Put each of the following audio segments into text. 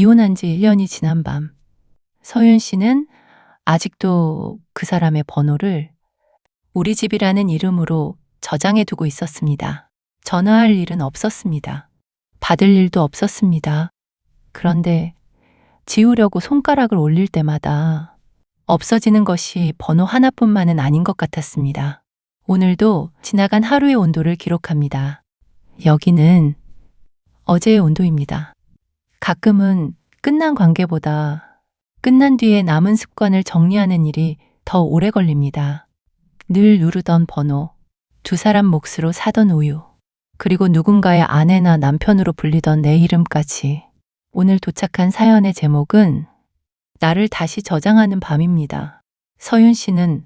이혼한 지 1년이 지난 밤, 서윤 씨는 아직도 그 사람의 번호를 우리 집이라는 이름으로 저장해 두고 있었습니다. 전화할 일은 없었습니다. 받을 일도 없었습니다. 그런데 지우려고 손가락을 올릴 때마다 없어지는 것이 번호 하나뿐만은 아닌 것 같았습니다. 오늘도 지나간 하루의 온도를 기록합니다. 여기는 어제의 온도입니다. 가끔은 끝난 관계보다 끝난 뒤에 남은 습관을 정리하는 일이 더 오래 걸립니다. 늘 누르던 번호, 두 사람 몫으로 사던 우유, 그리고 누군가의 아내나 남편으로 불리던 내 이름까지. 오늘 도착한 사연의 제목은 나를 다시 저장하는 밤입니다. 서윤 씨는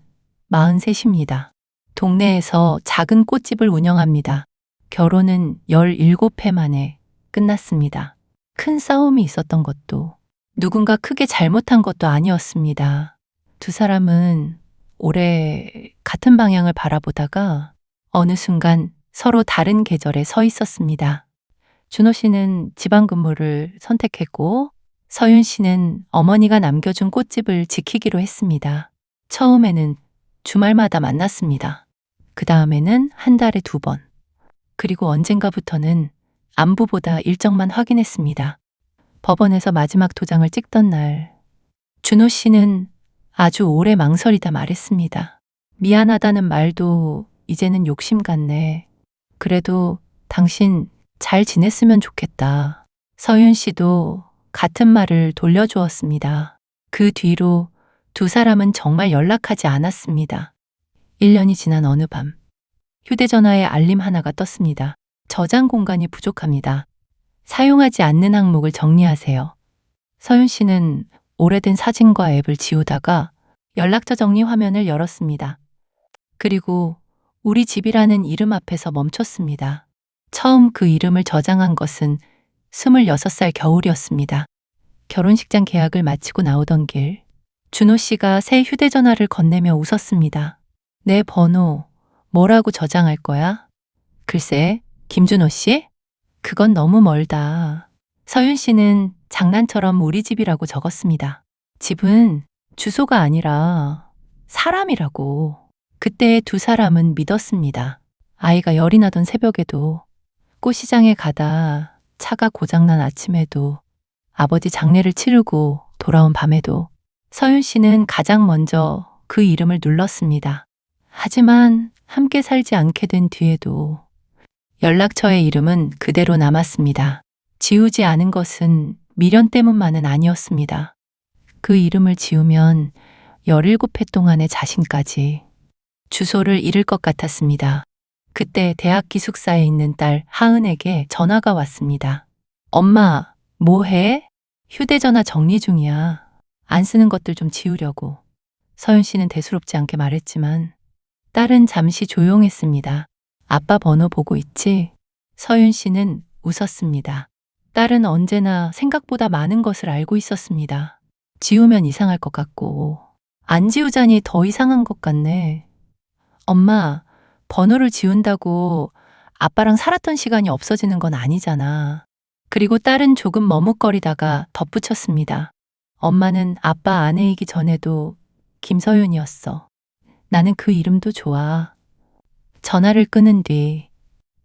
43입니다. 동네에서 작은 꽃집을 운영합니다. 결혼은 17회 만에 끝났습니다. 큰 싸움이 있었던 것도 누군가 크게 잘못한 것도 아니었습니다. 두 사람은 오래 같은 방향을 바라보다가 어느 순간 서로 다른 계절에 서 있었습니다. 준호 씨는 지방 근무를 선택했고 서윤 씨는 어머니가 남겨준 꽃집을 지키기로 했습니다. 처음에는 주말마다 만났습니다. 그 다음에는 한 달에 2번. 그리고 언젠가부터는 안부보다 일정만 확인했습니다. 법원에서 마지막 도장을 찍던 날, 준호 씨는 아주 오래 망설이다 말했습니다. 미안하다는 말도 이제는 욕심 같네. 그래도 당신 잘 지냈으면 좋겠다. 서윤 씨도 같은 말을 돌려주었습니다. 그 뒤로 두 사람은 정말 연락하지 않았습니다. 1년이 지난 어느 밤, 휴대전화에 알림 하나가 떴습니다. 저장 공간이 부족합니다. 사용하지 않는 항목을 정리하세요. 서윤 씨는 오래된 사진과 앱을 지우다가 연락처 정리 화면을 열었습니다. 그리고 우리 집이라는 이름 앞에서 멈췄습니다. 처음 그 이름을 저장한 것은 26살 겨울이었습니다. 결혼식장 계약을 마치고 나오던 길, 준호 씨가 새 휴대전화를 건네며 웃었습니다. 내 번호 뭐라고 저장할 거야? 글쎄, 김준호 씨? 그건 너무 멀다. 서윤 씨는 장난처럼 우리 집이라고 적었습니다. 집은 주소가 아니라 사람이라고. 그때 두 사람은 믿었습니다. 아이가 열이 나던 새벽에도, 꽃시장에 가다 차가 고장난 아침에도, 아버지 장례를 치르고 돌아온 밤에도 서윤 씨는 가장 먼저 그 이름을 눌렀습니다. 하지만 함께 살지 않게 된 뒤에도 연락처의 이름은 그대로 남았습니다. 지우지 않은 것은 미련 때문만은 아니었습니다. 그 이름을 지우면 17회 동안의 자신까지, 주소를 잃을 것 같았습니다. 그때 대학 기숙사에 있는 딸 하은에게 전화가 왔습니다. 엄마, 뭐 해? 휴대전화 정리 중이야. 안 쓰는 것들 좀 지우려고. 서윤 씨는 대수롭지 않게 말했지만 딸은 잠시 조용했습니다. 아빠 번호 보고 있지? 서윤 씨는 웃었습니다. 딸은 언제나 생각보다 많은 것을 알고 있었습니다. 지우면 이상할 것 같고, 안 지우자니 더 이상한 것 같네. 엄마, 번호를 지운다고 아빠랑 살았던 시간이 없어지는 건 아니잖아. 그리고 딸은 조금 머뭇거리다가 덧붙였습니다. 엄마는 아빠 아내이기 전에도 김서윤이었어. 나는 그 이름도 좋아. 전화를 끊은 뒤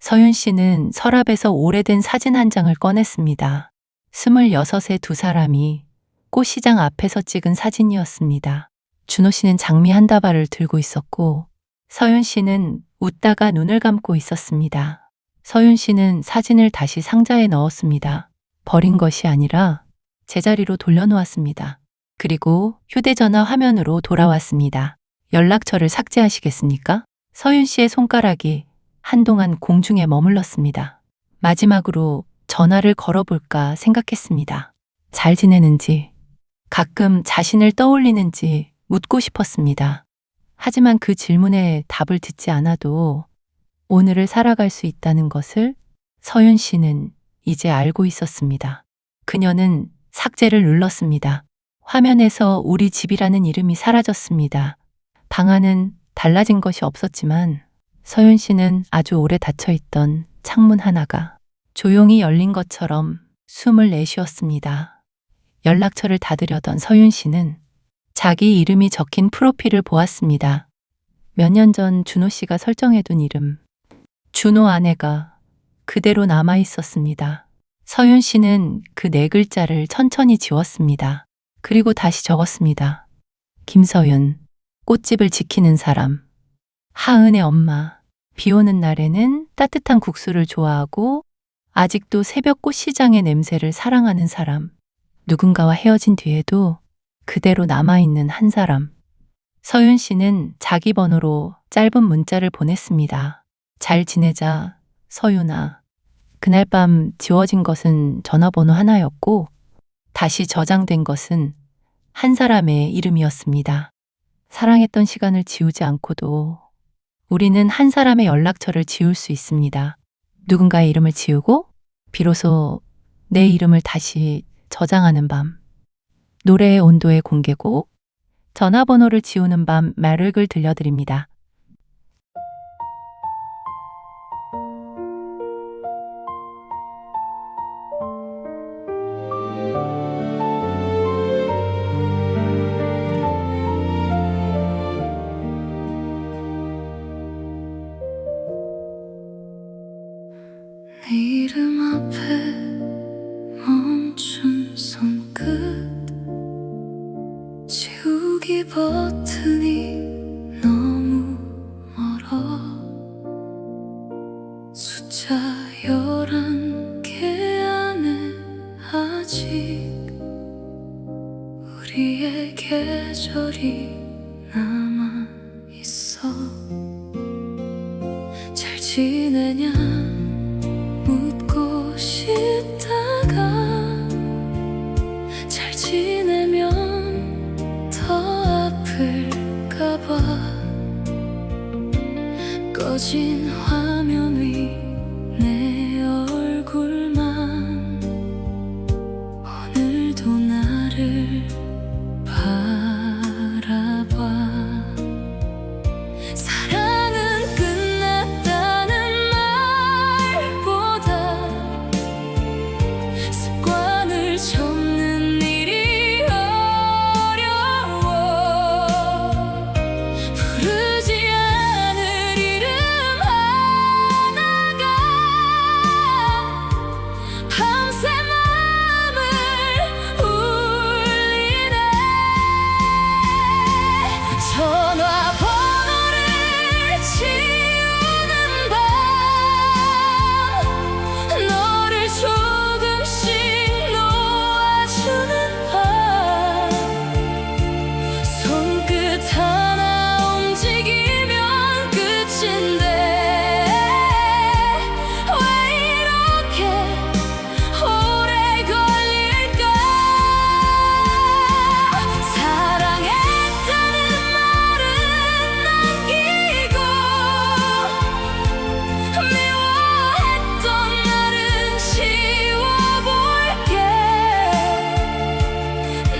서윤 씨는 서랍에서 오래된 사진 한 장을 꺼냈습니다. 26의 두 사람이 꽃시장 앞에서 찍은 사진이었습니다. 준호 씨는 장미 한 다발을 들고 있었고 서윤 씨는 웃다가 눈을 감고 있었습니다. 서윤 씨는 사진을 다시 상자에 넣었습니다. 버린 것이 아니라 제자리로 돌려놓았습니다. 그리고 휴대전화 화면으로 돌아왔습니다. 연락처를 삭제하시겠습니까? 서윤 씨의 손가락이 한동안 공중에 머물렀습니다. 마지막으로 전화를 걸어볼까 생각했습니다. 잘 지내는지, 가끔 자신을 떠올리는지 묻고 싶었습니다. 하지만 그 질문에 답을 듣지 않아도 오늘을 살아갈 수 있다는 것을 서윤 씨는 이제 알고 있었습니다. 그녀는 삭제를 눌렀습니다. 화면에서 우리 집이라는 이름이 사라졌습니다. 방 안은 달라진 것이 없었지만 서윤 씨는 아주 오래 닫혀있던 창문 하나가 조용히 열린 것처럼 숨을 내쉬었습니다. 연락처를 닫으려던 서윤 씨는 자기 이름이 적힌 프로필을 보았습니다. 몇 년 전 준호 씨가 설정해둔 이름. 준호 아내가 그대로 남아 있었습니다. 서윤 씨는 그 네 글자를 천천히 지웠습니다. 그리고 다시 적었습니다. 김서윤, 꽃집을 지키는 사람. 하은의 엄마. 비 오는 날에는 따뜻한 국수를 좋아하고 아직도 새벽 꽃시장의 냄새를 사랑하는 사람. 누군가와 헤어진 뒤에도 그대로 남아있는 한 사람. 서윤 씨는 자기 번호로 짧은 문자를 보냈습니다. 잘 지내자, 서윤아. 그날 밤 지워진 것은 전화번호 하나였고 다시 저장된 것은 한 사람의 이름이었습니다. 사랑했던 시간을 지우지 않고도 우리는 한 사람의 연락처를 지울 수 있습니다. 누군가의 이름을 지우고 비로소 내 이름을 다시 저장하는 밤. 노래의 온도의 공개곡, 전화번호를 지우는 밤 마르글 들려드립니다. 내 이름 앞에 멈춘 손끝, 지우기 버튼이 너무 멀어. 숫자 11개 안에 아직 우리의 계절이 남아있어. 잘 지내냐 묻고 싶다가 잘 지내면 더 아플까봐 꺼진 화면 위 내 얼굴만 오늘도 나를 바라봐. 사랑은 끝났다는 말보다 습관을 접는 일이 어려워. 부르지 않을 이름 하나가 밤새 마음을 울리네. 전화번호를 지우는 밤, 너를 조금씩 놓아주는 밤. 손끝 하나 움직이면 끝인데 왜 이렇게 오래 걸릴까? 사랑했다는 말은 남기고 미워했던 날은 지워볼게.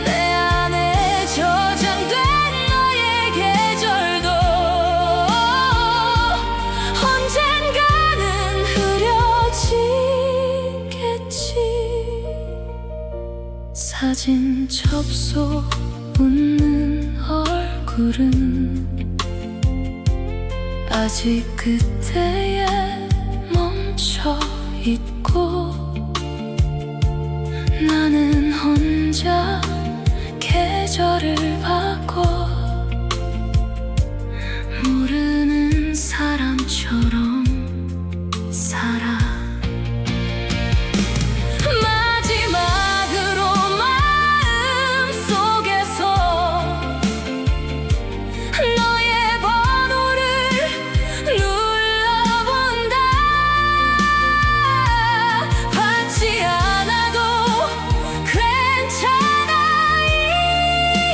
내 안에 저장된 너의 계절도 언젠가는 흐려지겠지. 사진 접속 웃는 얼굴은 아직 그때에 멈춰 있고 나는 혼자 계절을 바꿔 모르는 사람처럼 살아. 마지막으로 마음속에서 너의 번호를 눌러본다. 받지 않아도 괜찮아.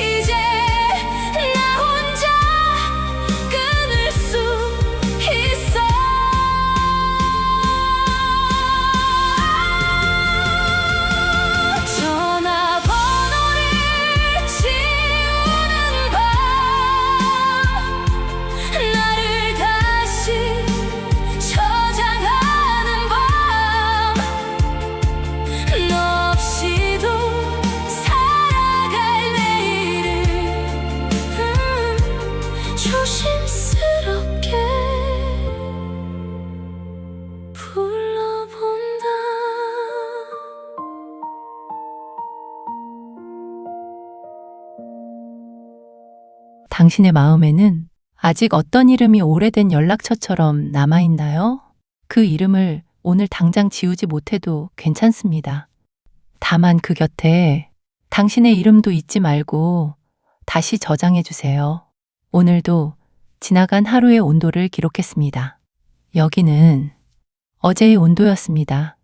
이제 불러본다. 당신의 마음에는 아직 어떤 이름이 오래된 연락처처럼 남아있나요? 그 이름을 오늘 당장 지우지 못해도 괜찮습니다. 다만 그 곁에 당신의 이름도 잊지 말고 다시 저장해 주세요. 오늘도 지나간 하루의 온도를 기록했습니다. 여기는 어제의 온도였습니다.